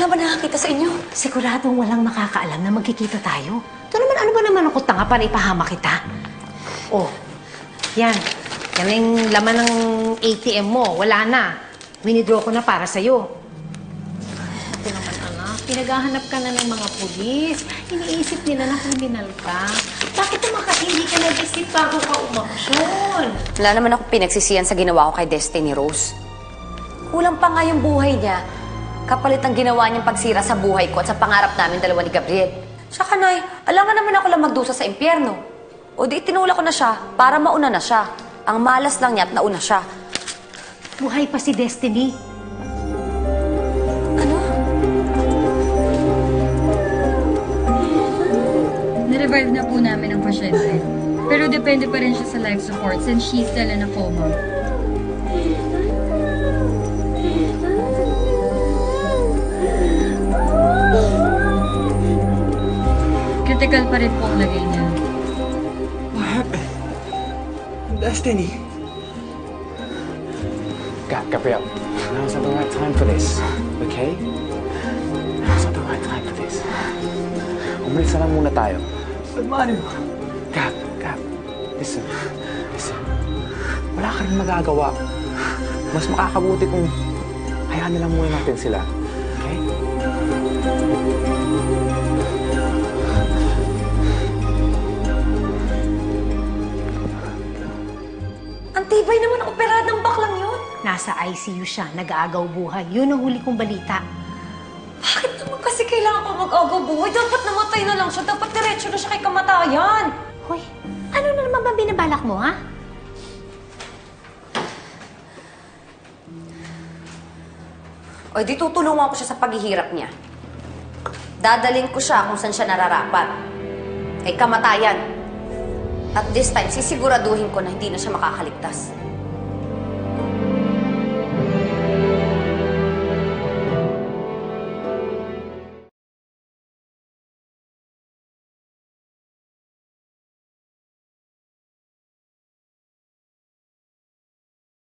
wala ba nakakita sa inyo? Siguradong walang makakaalam na magkikita tayo. Ito naman, ano ba naman ako tanga para ipahama kita? Oh, yan. Yan na yung laman ng ATM mo. Wala na. Winidraw ko na para sa'yo. Ito naman, anak. Pinaghahanap ka na ng mga pulis. Iniisip nila na kriminal ka. Bakit naman kasi hindi ka nag-isip bago ka umaksyon? Wala naman ako pinagsisiyan sa ginawa ko kay Destiny Rose. Kulang pa nga yung buhay niya. Kapalit ang ginawa niyang pagsira sa buhay ko at sa pangarap namin dalawa ni Gabriel. Saka, Nay, alangan naman ako lang magdusa sa impyerno. O di tinula ko na siya para mauna na siya. Ang malas lang niya at nauna siya. Buhay pa si Destiny. Ano? Na-revive na po namin ang pasyente. Pero depende pa rin siya sa life support since she's still in a coma. Critical pa rin po ang lagay niya. What happened? Destiny. Gabriel, now's not the right time for this, okay? Now's not the right time for this. Umalis na lang muna tayo. But Manu, Gab, listen. Wala ka rin magagawa. Mas makakabuti kung hayaan na lang muna natin sila, okay? Ang tibay naman ang operadang baklang yun. Nasa ICU siya, nag-aagaw buhay. Yun ang huli kong balita. Bakit naman kasi kailangan pa mag-agaw buhay? Dapat namatay na lang siya. Dapat diretso na siya kay kamatayan. Hoy, ano na naman ba binabalak mo, ha? O di tutulungan ko siya sa paghihirap niya. Dadalhin ko siya kung saan siya nararapat. Kay kamatayan. At this time, sisiguraduhin ko na hindi na siya makakaligtas.